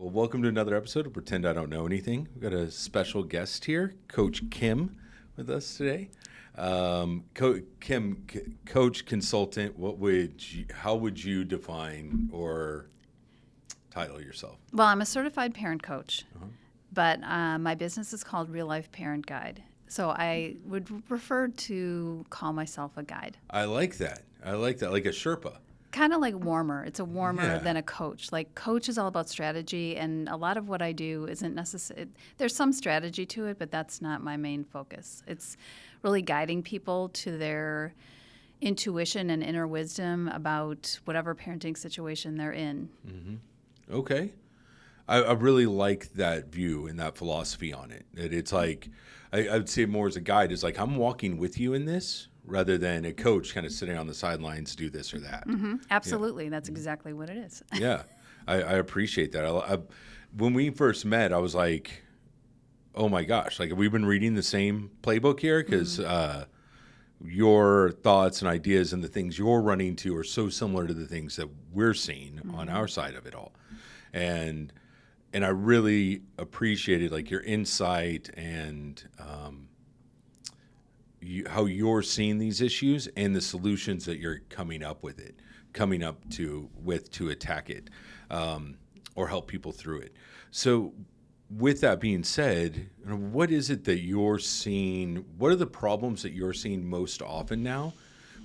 Well, welcome to another episode of Pretend I Don't Know Anything. We've got a special guest here, Coach Kim, with us today. Kim, coach, consultant, how would you define or title yourself? Well, I'm a certified parent coach, but my business is called Real Life Parent Guide. So I would prefer to call myself a guide. I like that, like a Sherpa. Kind of like warmer. It's a warmer than a coach. Like coach is all about strategy, and a lot of what I do isn't necessary. There's some strategy to it, but that's not my main focus. It's really guiding people to their intuition and inner wisdom about whatever parenting situation they're in. Mm-hmm. Okay. I really like that view and that philosophy on it. It's like, I would say more as a guide, is like I'm walking with you in this rather than a coach kind of sitting on the sidelines, do this or that. Mm-hmm. Absolutely. Yeah. That's exactly what it is. Yeah. I appreciate that. When we first met, I was like, oh my gosh, like we've been reading the same playbook here because your thoughts and ideas and the things you're running to are so similar to the things that we're seeing on our side of it all. And I really appreciated like your insight and how you're seeing these issues and the solutions that you're coming up to attack it or help people through it. So with that being said, what is it that you're seeing? What are the problems that you're seeing most often now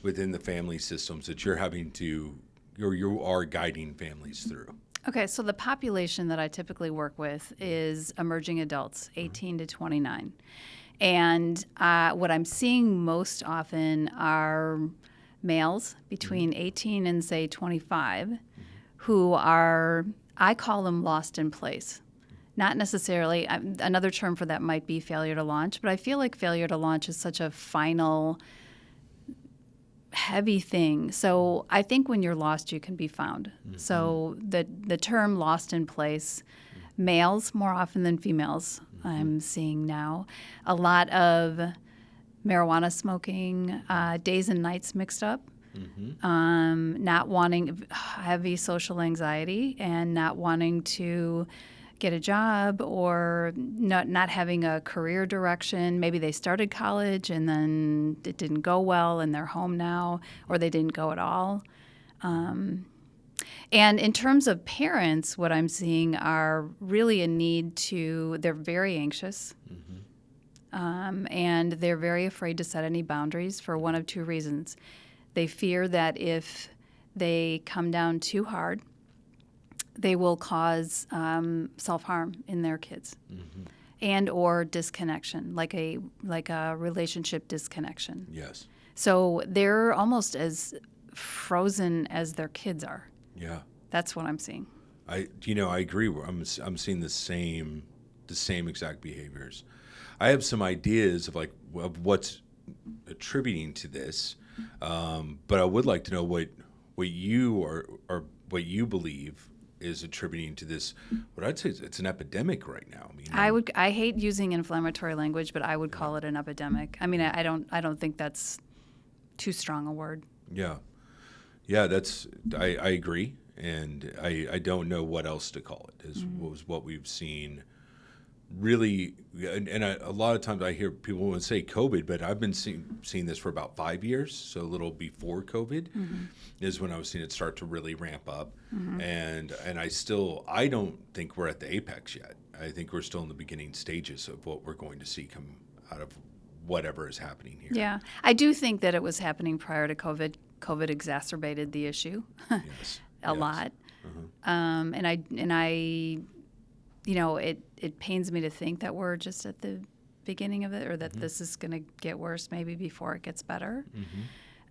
within the family systems that you're having to, or you are guiding families through? Okay, so the population that I typically work with is emerging adults, 18 to 29. And what I'm seeing most often are males between 18 and, say, 25 who are, I call them lost in place. Not necessarily, another term for that might be failure to launch, but I feel like failure to launch is such a final, heavy thing. So I think when you're lost, you can be found. Mm-hmm. So the term lost in place, males more often than females, I'm seeing now. A lot of marijuana smoking, days and nights mixed up, not wanting, heavy social anxiety, and not wanting to get a job or not having a career direction. Maybe they started college and then it didn't go well and they're home now, or they didn't go at all. And in terms of parents, what I'm seeing are really a need to, they're very anxious and they're very afraid to set any boundaries for one of two reasons. They fear that if they come down too hard, they will cause self-harm in their kids, and or disconnection, like a relationship disconnection. Yes. So they're almost as frozen as their kids are. Yeah. That's what I'm seeing. I agree. I'm seeing the same exact behaviors. I have some ideas of what's attributing to this, but I would like to know what you or what you believe is attributing to this. What I'd say is it's an epidemic right now. I hate using inflammatory language, but I would call it an epidemic. I mean, I don't think that's too strong a word. Yeah, I agree, and I don't know what else to call it. Was what we've seen. Really, and a lot of times I hear people would say COVID, but I've been seeing this for about 5 years, so a little before COVID is when I was seeing it start to really ramp up, and I don't think we're at the apex yet. I think we're still in the beginning stages of what we're going to see come out of whatever is happening here. Yeah, I do think that it was happening prior to COVID. COVID exacerbated the issue a lot, and I. It pains me to think that we're just at the beginning of it, or that this is going to get worse maybe before it gets better.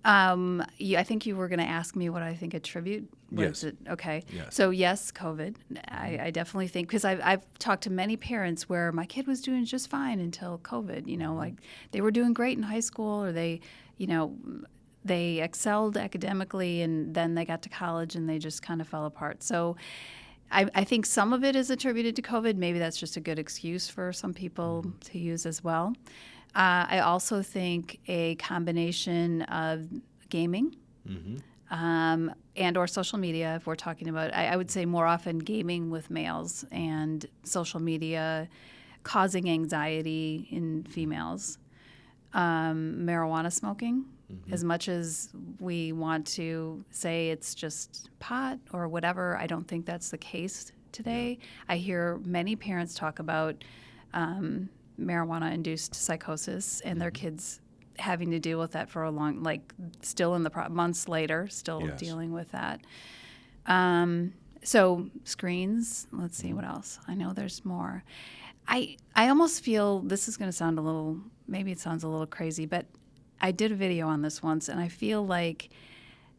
I think you were going to ask me what I think attribute. Yes. Okay. Yes. So yes, COVID. I definitely think, because I've talked to many parents where my kid was doing just fine until COVID. Like they were doing great in high school, or they excelled academically, and then they got to college and they just kind of fell apart. So I think some of it is attributed to COVID. Maybe that's just a good excuse for some people to use as well. I also think a combination of gaming, and or social media, if we're talking about, I would say more often gaming with males and social media causing anxiety in females. Marijuana smoking, as much as we want to say it's just pot or whatever, I don't think that's the case today. I hear many parents talk about marijuana-induced psychosis and their kids having to deal with that for a long, like still in the months later, still dealing with that. So screens, let's see what else. I know there's more. I almost feel, this is going to sound a little, maybe it sounds a little crazy, but I did a video on this once, and I feel like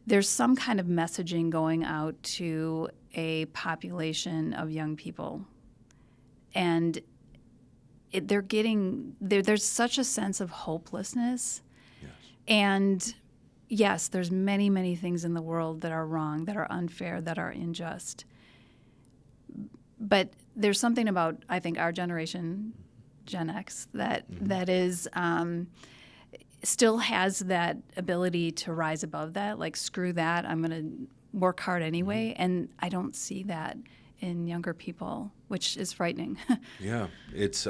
there's some kind of messaging going out to a population of young people. And there's such a sense of hopelessness. Yes. And yes, there's many, many things in the world that are wrong, that are unfair, that are unjust. But there's something about, I think, our generation, Gen X, that is still has that ability to rise above that. Like, screw that, I'm going to work hard anyway. And I don't see that in younger people, which is frightening. Yeah, it's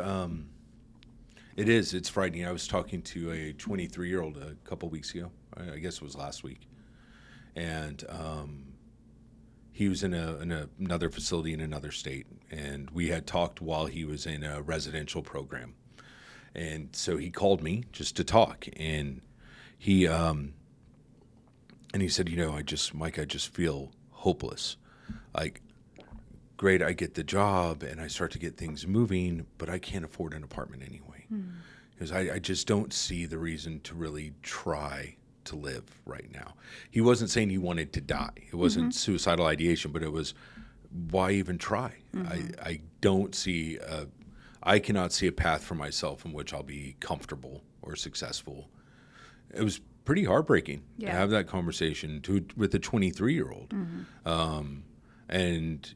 frightening. I was talking to a 23-year-old a couple weeks ago. I guess it was last week, and he was in another facility in another state, and we had talked while he was in a residential program, and so he called me just to talk, and he said, Mike, I just feel hopeless. Like, great, I get the job and I start to get things moving, but I can't afford an apartment anyway. Because I just don't see the reason to really try to live right now. He wasn't saying he wanted to die. It wasn't suicidal ideation, but it was, why even try? I don't see, I cannot see a path for myself in which I'll be comfortable or successful. It was pretty heartbreaking to have that conversation with a 23-year-old. And,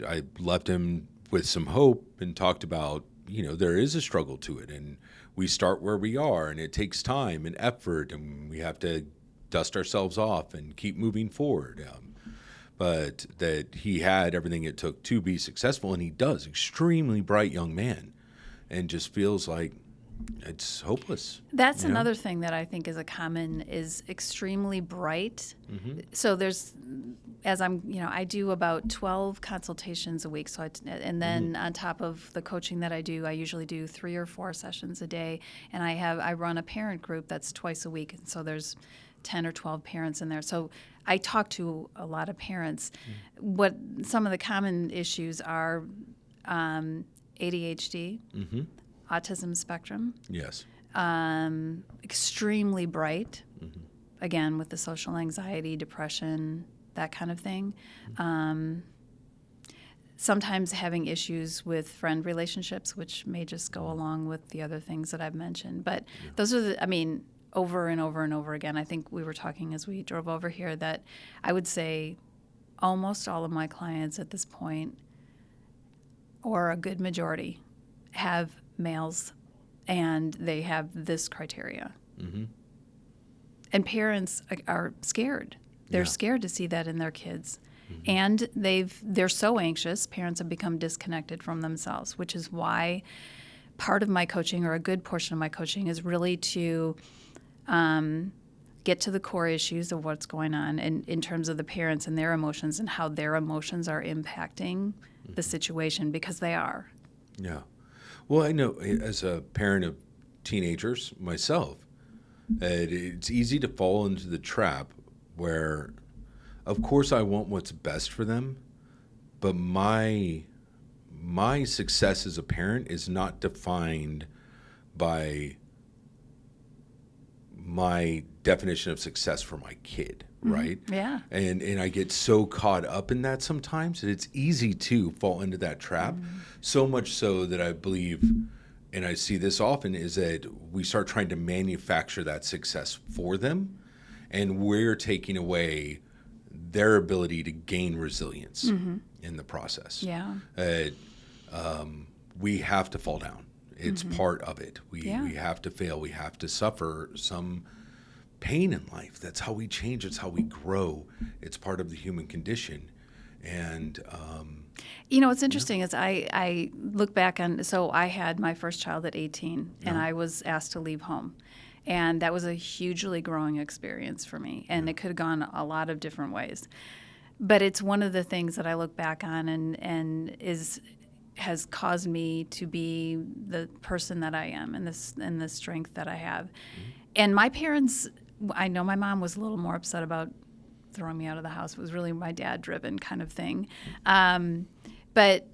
I left him with some hope and talked about, there is a struggle to it. And we start where we are, and it takes time and effort, and we have to dust ourselves off and keep moving forward. But that he had everything it took to be successful, and he does. Extremely bright young man, and just feels like it's hopeless. That's another thing that I think is extremely bright. So there's, as I do about 12 consultations a week. So and then on top of the coaching that I do, I usually do 3 or 4 sessions a day. And I run a parent group that's twice a week. And so there's 10 or 12 parents in there. So I talk to a lot of parents. What some of the common issues are ADHD, autism spectrum. Yes. Extremely bright, again, with the social anxiety, depression, that kind of thing. Sometimes having issues with friend relationships, which may just go along with the other things that I've mentioned. But those are over and over and over again. I think we were talking as we drove over here that I would say almost all of my clients at this point, or a good majority, have males, and they have this criteria. And parents are scared. They're scared to see that in their kids. And they're so anxious, parents have become disconnected from themselves, which is why part of my coaching, or a good portion of my coaching, is really to get to the core issues of what's going on in terms of the parents and their emotions, and how their emotions are impacting the situation, because they are. Yeah. Well, I know as a parent of teenagers myself, it's easy to fall into the trap where, of course, I want what's best for them, but my success as a parent is not defined by my definition of success for my kid, right? Yeah. And I get so caught up in that sometimes that it's easy to fall into that trap. So much so that I believe, and I see this often, is that we start trying to manufacture that success for them, and we're taking away their ability to gain resilience in the process. Yeah. We have to fall down. It's part of it. We have to fail. We have to suffer some pain in life. That's how we change. It's how we grow. It's part of the human condition. And What's interesting is I look back on, so I had my first child at 18, and I was asked to leave home. And that was a hugely growing experience for me. And it could have gone a lot of different ways. But it's one of the things that I look back on and has caused me to be the person that I am and the strength that I have. And my parents, I know my mom was a little more upset about throwing me out of the house. It was really my dad-driven kind of thing. But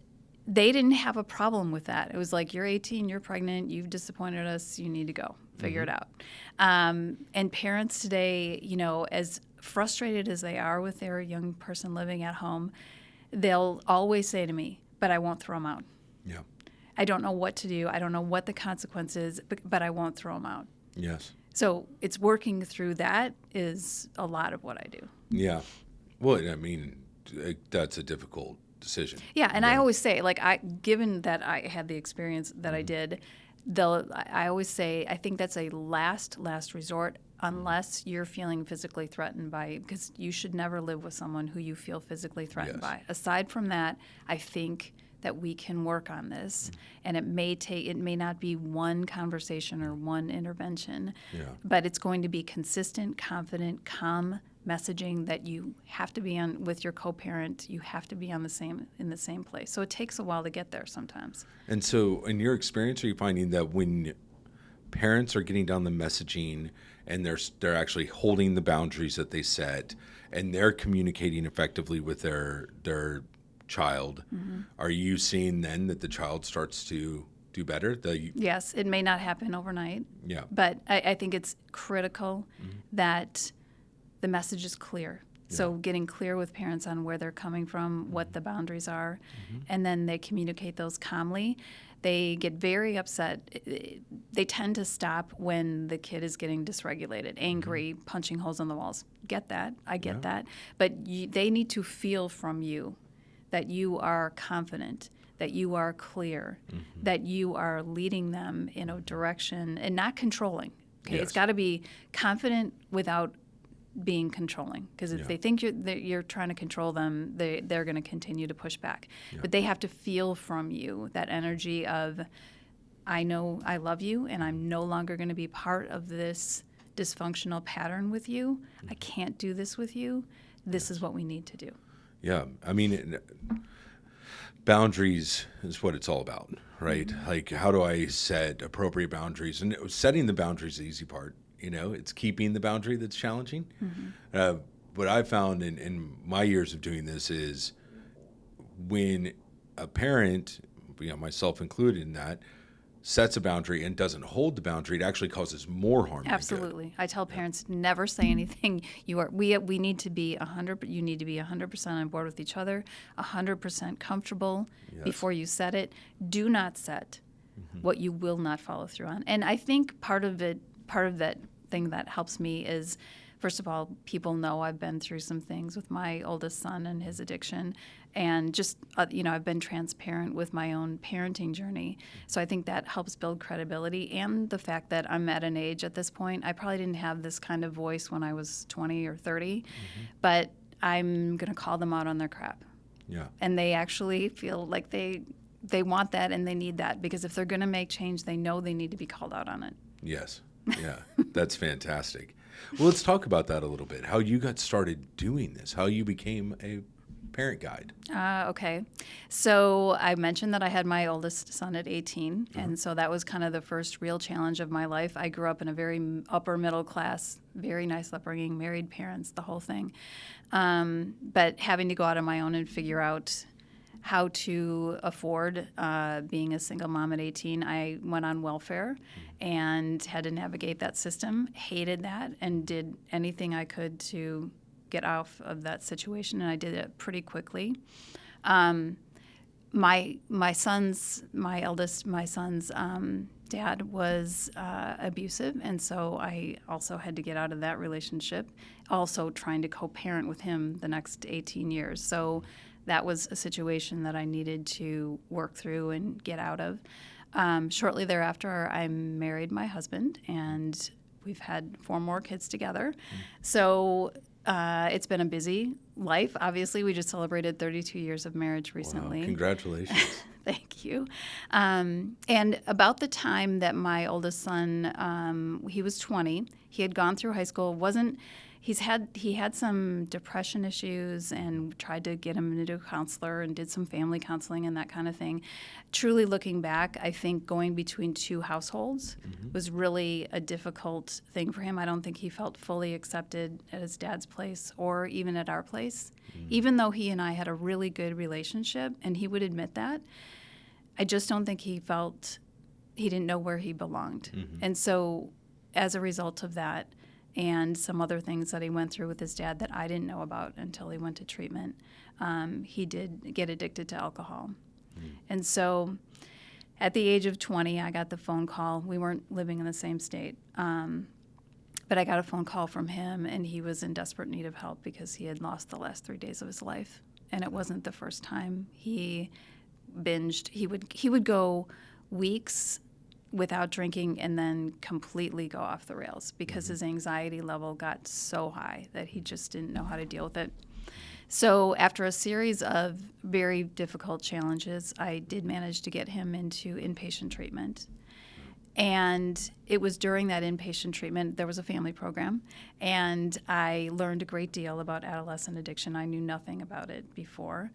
they didn't have a problem with that. It was like, you're 18, you're pregnant, you've disappointed us, you need to go. Figure it out. And parents today, as frustrated as they are with their young person living at home, they'll always say to me, but I won't throw them out. Yeah. I don't know what to do. I don't know what the consequence is, but I won't throw them out. Yes. So it's working through that is a lot of what I do. Yeah. Well, I mean, that's a difficult decision. Yeah, and I always say, given that I had the experience that I did, I always say, I think that's a last resort unless you're feeling physically threatened because you should never live with someone who you feel physically threatened by. Aside from that, I think that we can work on this, and it may not be one conversation or one intervention, but it's going to be consistent, confident, calm messaging that you have to be on with your co-parent. You have to be in the same place. So it takes a while to get there sometimes. And so, in your experience, are you finding that when parents are getting down the messaging and they're actually holding the boundaries that they set, and they're communicating effectively with their child, are you seeing then that the child starts to do better? Yes, it may not happen overnight. Yeah. But I think it's critical that the message is clear. So getting clear with parents on where they're coming from, what the boundaries are, and then they communicate those calmly. They get very upset. They tend to stop when the kid is getting dysregulated, angry, punching holes in the walls. Get that. I get that. But they need to feel from you that you are confident, that you are clear, that you are leading them in a direction and not controlling. Okay, It's got to be confident without being controlling, because if they think you're trying to control them, they're going to continue to push back. But they have to feel from you that energy of, I know I love you and I'm no longer going to be part of this dysfunctional pattern with you. I can't do this with you. This is what we need to do. Yeah, I mean, boundaries is what it's all about, right? Like, how do I set appropriate boundaries? And setting the boundaries is the easy part. It's keeping the boundary that's challenging. What I've found in my years of doing this is when a parent, myself included in that, sets a boundary and doesn't hold the boundary, it actually causes more harm. Absolutely. I tell parents, never say anything. We need to be 100. You need to be 100% on board with each other, 100% comfortable before you set it. Do not set what you will not follow through on. And I think part of that thing that helps me is, first of all, people know I've been through some things with my oldest son and his addiction, and just I've been transparent with my own parenting journey. So I think that helps build credibility, and the fact that I'm at an age at this point, I probably didn't have this kind of voice when I was 20 or 30, but I'm going to call them out on their crap. Yeah. And they actually feel like they want that and they need that, because if they're going to make change, they know they need to be called out on it. Yes. Yeah. That's fantastic. Well, let's talk about that a little bit. How you got started doing this, how you became a parent guide. Okay. So I mentioned that I had my oldest son at 18, and so that was kind of the first real challenge of my life. I grew up in a very upper middle class, very nice upbringing, married parents, the whole thing. But having to go out on my own and figure out how to afford being a single mom at 18, I went on welfare and had to navigate that system, hated that, and did anything I could to get out of that situation, and I did it pretty quickly. My eldest son's dad was abusive, and so I also had to get out of that relationship, also trying to co-parent with him the next 18 years. So that was a situation that I needed to work through and get out of. Shortly thereafter, I married my husband, and we've had 4 more kids together. So it's been a busy life. Obviously, we just celebrated 32 years of marriage recently. Wow, congratulations. Thank you. And about the time that my oldest son, he was 20, he had gone through high school, he had some depression issues, and tried to get him into a counselor and did some family counseling and that kind of thing. Truly looking back, I think going between 2 households was really a difficult thing for him. I don't think he felt fully accepted at his dad's place or even at our place. Even though he and I had a really good relationship, and he would admit that, I just don't think he didn't know where he belonged. And so as a result of that, and some other things that he went through with his dad that I didn't know about until he went to treatment, he did get addicted to alcohol. And so at the age of 20, I got the phone call. We weren't living in the same state. But I got a phone call from him, and he was in desperate need of help because he had lost the last 3 days of his life. And it wasn't the first time. He binged. He would go weeks without drinking and then completely go off the rails because his anxiety level got so high that he just didn't know how to deal with it. So after a series of very difficult challenges, I did manage to get him into inpatient treatment. And it was during that inpatient treatment, there was a family program, and I learned a great deal about adolescent addiction. I knew nothing about it before.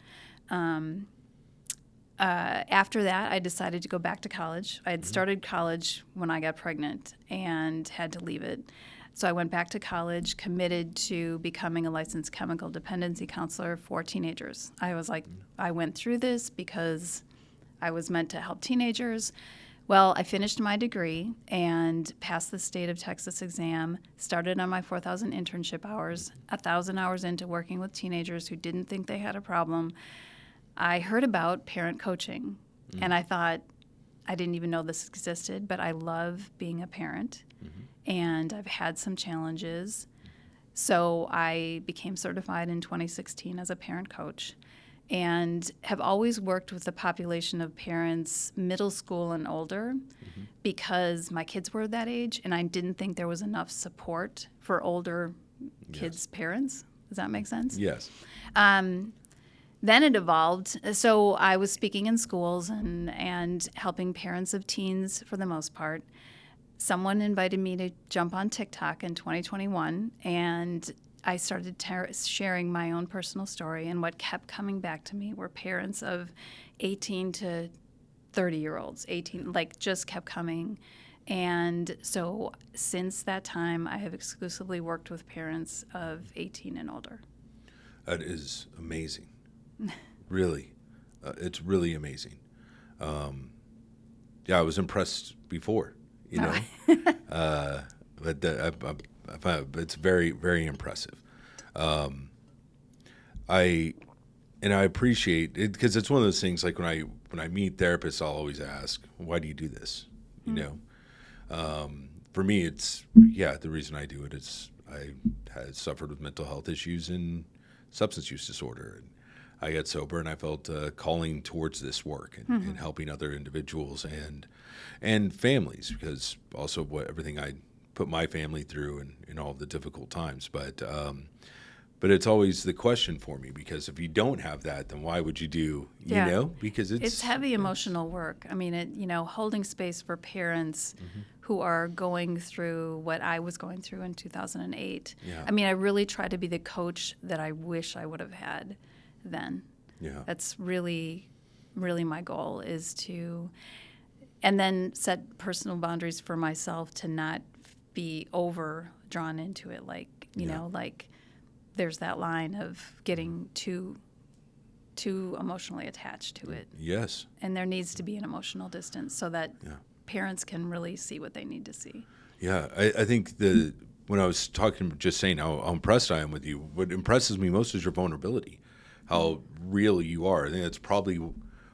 After that, I decided to go back to college. I had started college when I got pregnant and had to leave it. So I went back to college, committed to becoming a licensed chemical dependency counselor for teenagers. I was like, I went through this because I was meant to help teenagers. Well, I finished my degree and passed the state of Texas exam, started on my 4,000 internship hours, 1,000 hours into working with teenagers who didn't think they had a problem. I heard about parent coaching, and I thought, I didn't even know this existed, but I love being a parent, and I've had some challenges. So I became certified in 2016 as a parent coach, and have always worked with the population of parents middle school and older because my kids were that age, and I didn't think there was enough support for older kids' parents. Does that make sense? Yes. Then it evolved. So I was speaking in schools and helping parents of teens for the most part. Someone invited me to jump on TikTok in 2021, and I started sharing my own personal story. And what kept coming back to me were parents of 18 to 30-year-olds, just kept coming. And so since that time, I have exclusively worked with parents of 18 and older. That is amazing. Really. It's really amazing. I was impressed before, but it's very, very impressive. I appreciate it because it's one of those things, like when I meet therapists, I'll always ask, why do you do this? For me, it's, the reason I do it is I had suffered with mental health issues and substance use disorder. And I got sober, and I felt calling towards this work and helping other individuals and families, because also everything I put my family through in all the difficult times. But it's always the question for me, because if you don't have that, then why would you do, because it's heavy emotional work. I mean, holding space for parents who are going through what I was going through in 2008. Yeah. I mean, I really try to be the coach that I wish I would have had then. Yeah. That's really, really my goal, is to, and then set personal boundaries for myself to not be over drawn into it. Like, like there's that line of getting too emotionally attached to it. Yes. And there needs to be an emotional distance so that parents can really see what they need to see. Yeah. I think when I was just saying how impressed I am with you, what impresses me most is your vulnerability. How real you are. I think that's probably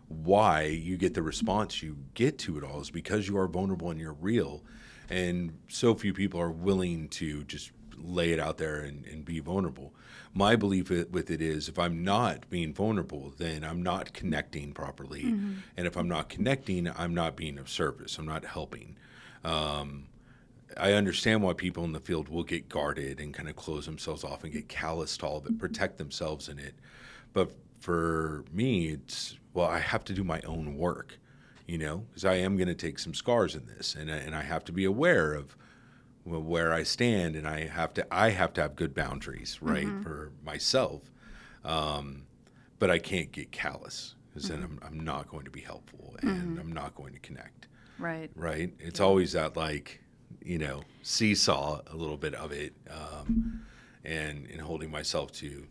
why you get the response you get to it all, is because you are vulnerable and you're real. And so few people are willing to just lay it out there and be vulnerable. My belief with it is, if I'm not being vulnerable, then I'm not connecting properly. And if I'm not connecting, I'm not being of service. I'm not helping. I understand why people in the field will get guarded and kind of close themselves off and get callous to all of it, protect themselves in it. But for me, it's, well, I have to do my own work, because I am going to take some scars in this, and I have to be aware of where I stand, and I have to have good boundaries, right, for myself. But I can't get callous, because then I'm not going to be helpful, and I'm not going to connect. Right. Right. It's always that seesaw a little bit of it, and in holding myself to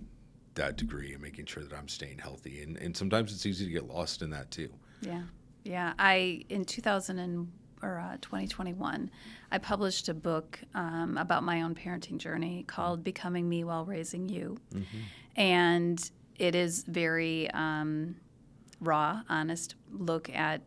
that degree and making sure that I'm staying healthy. And sometimes it's easy to get lost in that too. Yeah. Yeah. In 2021, I published a book about my own parenting journey called Becoming Me While Raising You. And it is very raw, honest look at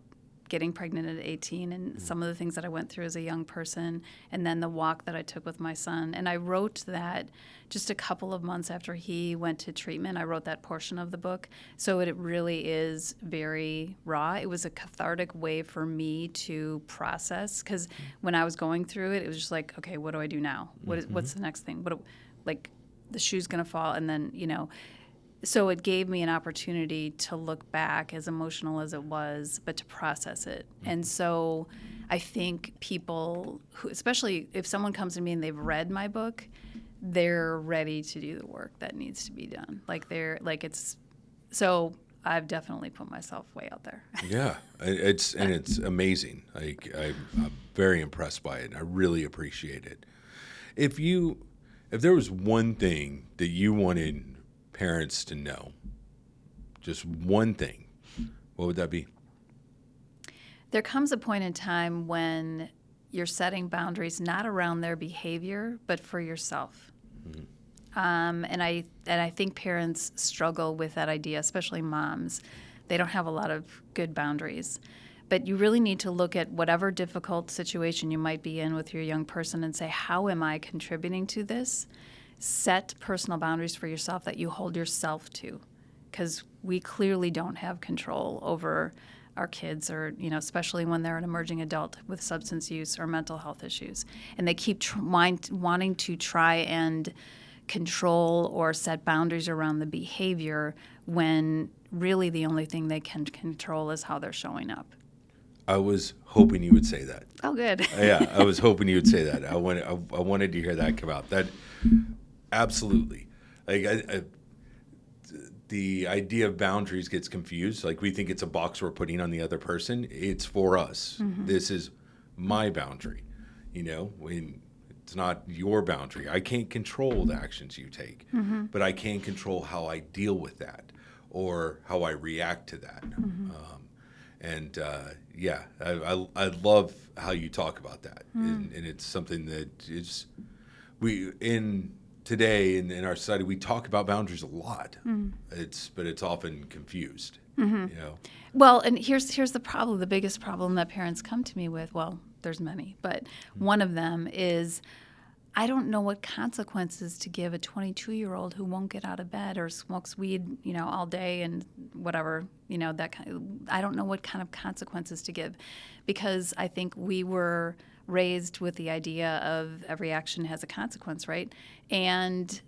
getting pregnant at 18 and some of the things that I went through as a young person, and then the walk that I took with my son. And I wrote that just a couple of months after he went to treatment. I wrote that portion of the book. So it really is very raw. It was a cathartic way for me to process, because when I was going through it, it was just like, okay, what do I do now? What's the next thing? The shoe's going to fall, and then, So it gave me an opportunity to look back, as emotional as it was, but to process it. And so I think people who, especially if someone comes to me and they've read my book, they're ready to do the work that needs to be done. So I've definitely put myself way out there. Yeah, it's amazing. I'm very impressed by it, and I really appreciate it. If there was one thing that you wanted parents to know, just one thing, what would that be? There comes a point in time when you're setting boundaries not around their behavior, but for yourself. And I think parents struggle with that idea, especially moms. They don't have a lot of good boundaries. But you really need to look at whatever difficult situation you might be in with your young person and say, how am I contributing to this? Set personal boundaries for yourself that you hold yourself to, because we clearly don't have control over our kids, or especially when they're an emerging adult with substance use or mental health issues, and they keep wanting to try and control or set boundaries around the behavior, when really the only thing they can control is how they're showing up. I was hoping you would say that. Oh, good. Yeah, I was hoping you would say that. I wanted to hear that come out. That. Absolutely. The idea of boundaries gets confused. We think it's a box we're putting on the other person. It's for us. This is my boundary. When it's not your boundary. I can't control the actions you take, but I can control how I deal with that or how I react to that. I love how you talk about that, and it's something that is today in our society, we talk about boundaries a lot. But it's often confused. Well, and here's the problem. The biggest problem that parents come to me with, well, there's many, but one of them is, I don't know what consequences to give a 22-year-old who won't get out of bed or smokes weed, all day and whatever, I don't know what kind of consequences to give, because I think we were raised with the idea of every action has a consequence, right? And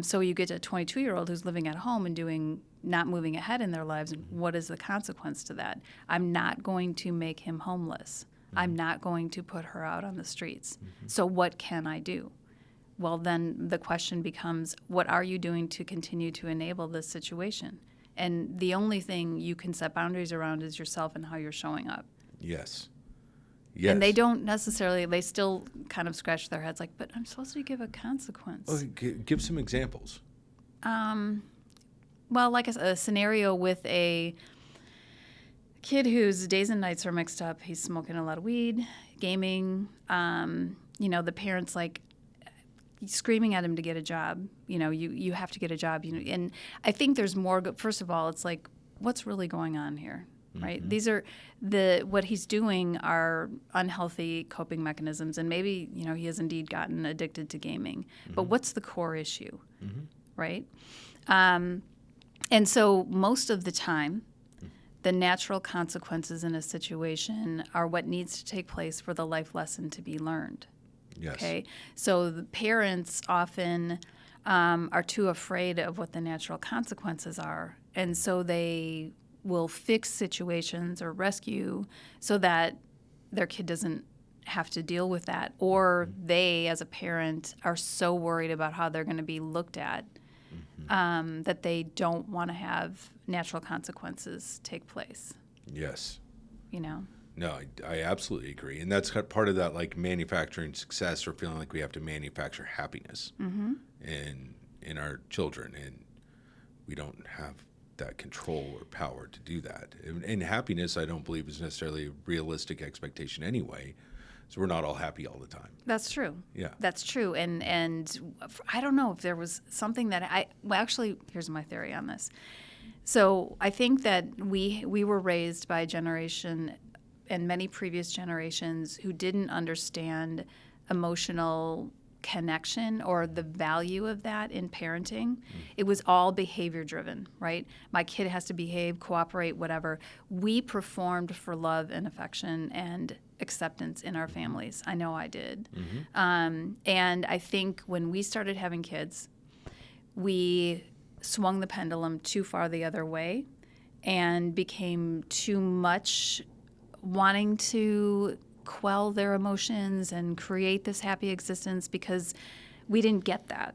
so you get a 22-year-old who's living at home and not moving ahead in their lives, and what is the consequence to that? I'm not going to make him homeless. I'm not going to put her out on the streets. So what can I do? Well, then the question becomes, what are you doing to continue to enable this situation? And the only thing you can set boundaries around is yourself and how you're showing up. Yes. And they don't necessarily, they still kind of scratch their heads like, but I'm supposed to give a consequence. Oh, give some examples. Well, like a scenario with a kid whose days and nights are mixed up. He's smoking a lot of weed, gaming. The parents screaming at him to get a job. You have to get a job. And I think there's more. First of all, it's like, what's really going on here, right? These are what he's doing are unhealthy coping mechanisms, and maybe he has indeed gotten addicted to gaming. But what's the core issue, right? And so most of the time, the natural consequences in a situation are what needs to take place for the life lesson to be learned. Yes. Okay. So the parents often are too afraid of what the natural consequences are. And so they will fix situations or rescue so that their kid doesn't have to deal with that. Or they, as a parent, are so worried about how they're going to be looked at that they don't want to have natural consequences take place, Yes. you know? No, I absolutely agree. And that's part of that, like, manufacturing success, or feeling like we have to manufacture happiness in our children. And we don't have that control or power to do that. And happiness, I don't believe, is necessarily a realistic expectation anyway. So we're not all happy all the time. That's true. Yeah. That's true. And I don't know if there was something that well, actually, here's my theory on this. So I think that we were raised by a generation and many previous generations who didn't understand emotional connection or the value of that in parenting. It was all behavior driven, right? My kid has to behave, cooperate, whatever. We performed for love and affection and acceptance in our families. I know I did. And I think when we started having kids, we swung the pendulum too far the other way and became too much wanting to quell their emotions and create this happy existence because we didn't get that.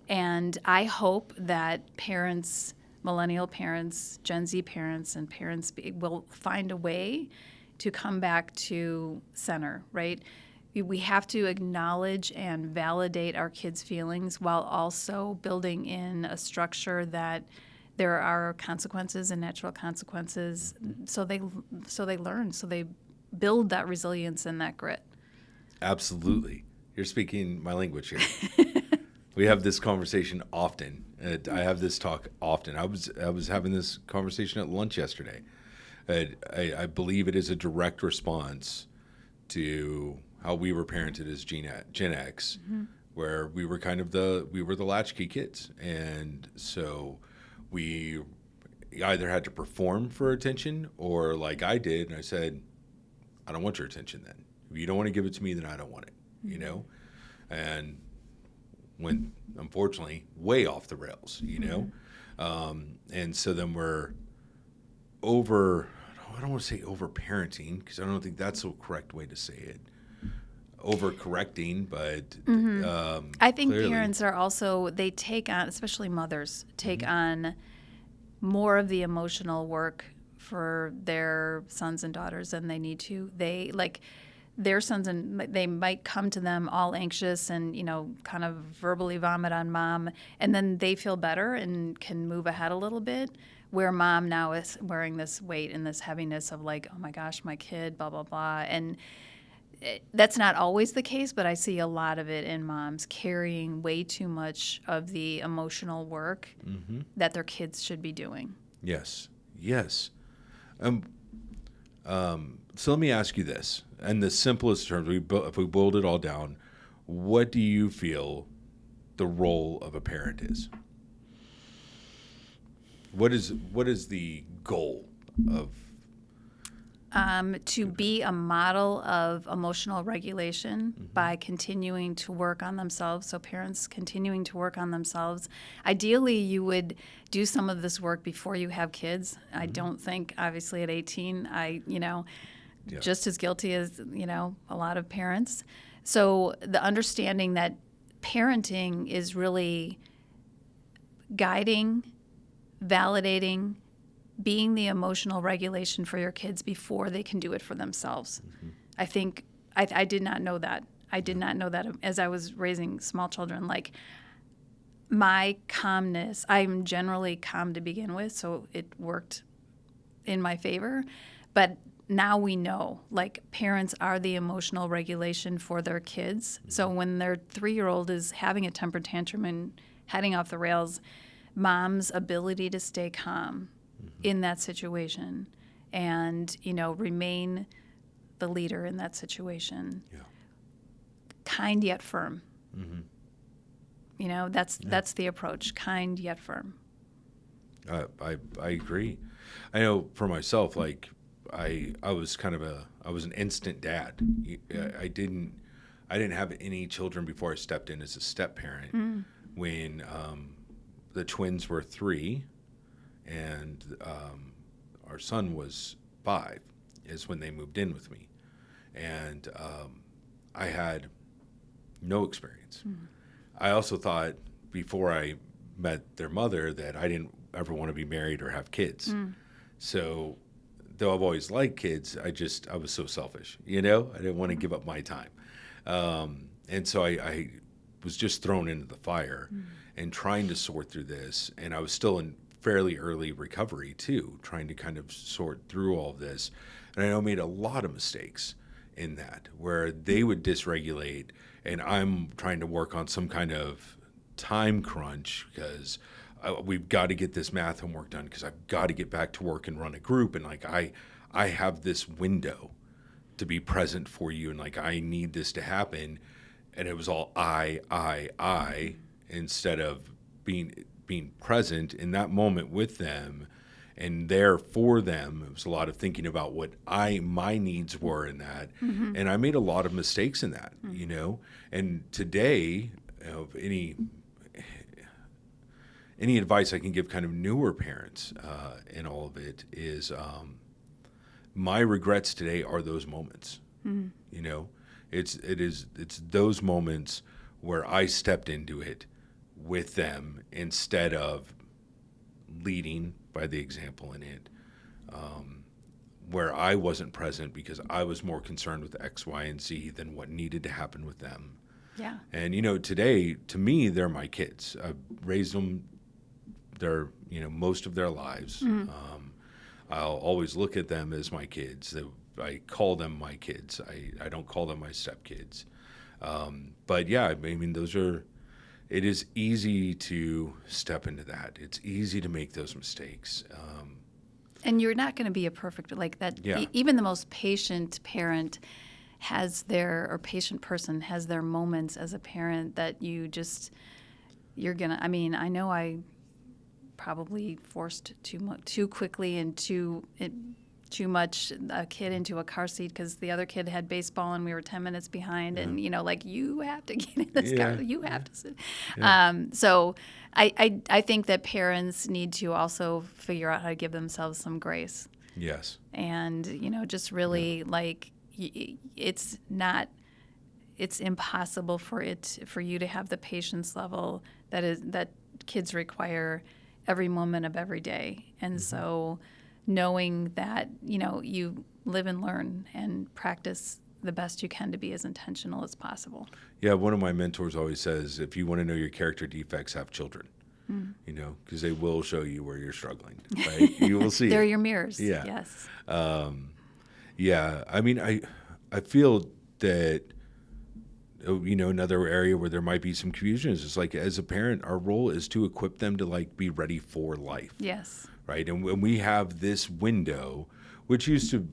And I hope that parents, millennial parents, Gen Z parents, and parents will find a way to come back to center, right? We have to acknowledge and validate our kids' feelings while also building in a structure that there are consequences and natural consequences, so they learn, so they build that resilience and that grit. Absolutely. You're speaking my language here. We have this conversation often. I have this talk often. I was having this conversation at lunch yesterday. I believe it is a direct response to how we were parented as Gen X, where we were kind of the latchkey kids, and so we either had to perform for attention, or like I did, and I said, I don't want your attention then. If you don't want to give it to me, then I don't want it, you know? And went, unfortunately, way off the rails, you know? And so then we're I don't want to say over-parenting, because I don't think that's the correct way to say it. Over-correcting, but I think clearly, parents are also, they take on, especially mothers, take on more of the emotional work for their sons and daughters than they need to. They, like, their sons, and they might come to them all anxious and, you know, kind of verbally vomit on mom, and then they feel better and can move ahead a little bit, where mom now is wearing this weight and this heaviness of, like, oh my gosh, my kid, blah, blah, blah. And that's not always the case, but I see a lot of it in moms carrying way too much of the emotional work that their kids should be doing. Yes. So let me ask you this, in the simplest terms, if we boiled it all down, what do you feel the role of a parent is? What is the goal of? To be a model of emotional regulation by continuing to work on themselves. So parents continuing to work on themselves. Ideally, you would do some of this work before you have kids. I don't think, obviously, at 18, just as guilty as, a lot of parents. So the understanding that parenting is really guiding, validating, being the emotional regulation for your kids before they can do it for themselves. I think I did not know that. I did not know that as I was raising small children. Like, my calmness, I'm generally calm to begin with, so it worked in my favor. But now we know, like, parents are the emotional regulation for their kids. So when their 3-year-old is having a temper tantrum and heading off the rails, mom's ability to stay calm in that situation and, remain the leader in that situation. Yeah. Kind yet firm. That's the approach. Kind yet firm. I agree. I know for myself, like, I was an instant dad. I I didn't have any children before I stepped in as a step parent. When the twins were 3 and our son was 5 is when they moved in with me. And I had no experience. I also thought before I met their mother that I didn't ever want to be married or have kids. So though I've always liked kids, I was so selfish, I didn't want to give up my time. And so I was just thrown into the fire and trying to sort through this. And I was still in fairly early recovery too, trying to kind of sort through all of this. And I know I made a lot of mistakes in that where they would dysregulate and I'm trying to work on some kind of time crunch because we've got to get this math homework done because I've got to get back to work and run a group. And like, I have this window to be present for you. And like, I need this to happen. And it was all I, instead of being present in that moment with them and there for them. It was a lot of thinking about what my needs were in that. And I made a lot of mistakes in that, and today, any advice I can give kind of newer parents in all of it is my regrets today are those moments. It's those moments where I stepped into it with them instead of leading by the example in it, where I wasn't present because I was more concerned with X, Y, and Z than what needed to happen with them. Yeah. And, today, to me, they're my kids. I've raised them most of their lives. I'll always look at them as my kids. I call them my kids. I don't call them my stepkids. But yeah, I mean, it is easy to step into that. It's easy to make those mistakes. And you're not going to be a perfect, like that. Yeah. Even the most patient parent patient person has their moments as a parent that I know I probably forced too quickly and too much a kid into a car seat because the other kid had baseball and we were 10 minutes behind and you have to get in this car, you have to sit. So I think that parents need to also figure out how to give themselves some grace. Yes. And just really it's impossible for you to have the patience level that kids require every moment of every day. And so knowing that, you live and learn and practice the best you can to be as intentional as possible. Yeah, one of my mentors always says, if you want to know your character defects, have children, because they will show you where you're struggling, right? You will see They're it. your mirrors. Yeah. Yes. Yeah, I mean, I feel that, another area where there might be some confusion is just like, as a parent, our role is to equip them to like be ready for life. Yes. Right. And when we have this window, which used to,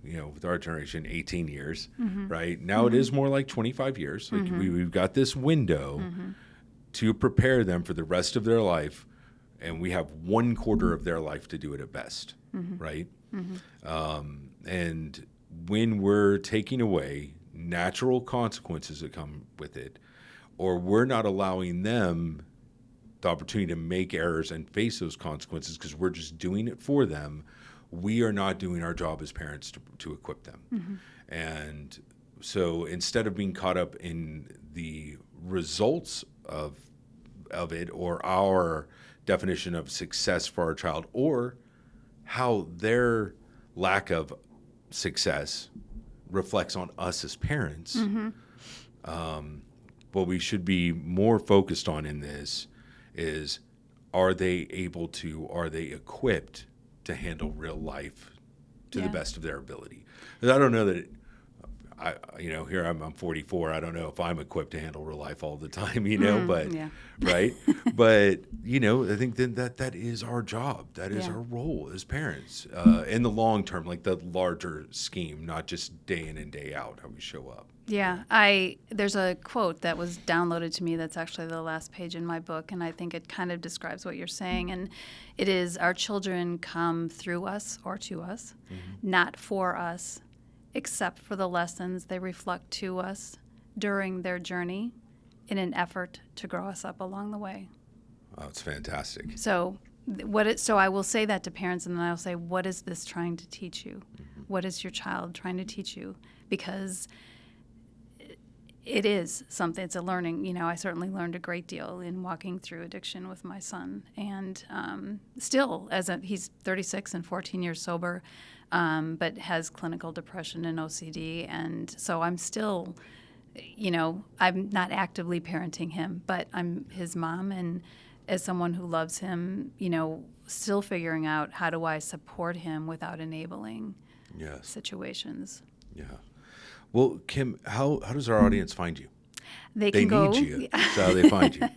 with our generation, 18 years, right? Now it is more like 25 years. Like we've got this window to prepare them for the rest of their life. And we have 1/4 of their life to do it at best. Right. And when we're taking away natural consequences that come with it, or we're not allowing them the opportunity to make errors and face those consequences because we're just doing it for them, we are not doing our job as parents to equip them. And so instead of being caught up in the results of it or our definition of success for our child or how their lack of success reflects on us as parents, what we should be more focused on in this is, are they equipped to handle real life to the best of their ability? 'Cause I don't know that here I'm 44. I don't know if I'm equipped to handle real life all the time, but right. But, I think then that is our job. That is our role as parents in the long term, like the larger scheme, not just day in and day out, how we show up. Yeah, there's a quote that was downloaded to me that's actually the last page in my book, and I think it kind of describes what you're saying. And it is, our children come through us or to us, not for us, except for the lessons they reflect to us, during their journey in an effort to grow us up along the way. Oh, it's fantastic. So so I will say that to parents, and then I'll say, what is this trying to teach you? What is your child trying to teach you? Because it is something, it's a learning. You know, I certainly learned a great deal in walking through addiction with my son. And still, he's 36 and 14 years sober, but has clinical depression and OCD. And so I'm still, you know, I'm not actively parenting him, but I'm his mom, and as someone who loves him, you know, still figuring out how do I support him without enabling situations. Yeah. Well, Kim, how does our audience find you? They They can go. need you. That's how they find you.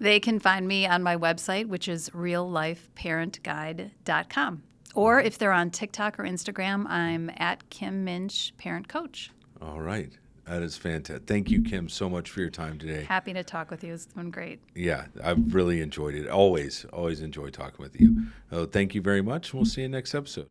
They can find me on my website, which is reallifeparentguide.com. Or if they're on TikTok or Instagram, I'm at Kim Minch Parent Coach. All right. That is fantastic. Thank you, Kim, so much for your time today. Happy to talk with you. It's been great. Yeah, I've really enjoyed it. Always enjoy talking with you. Thank you very much. We'll see you next episode.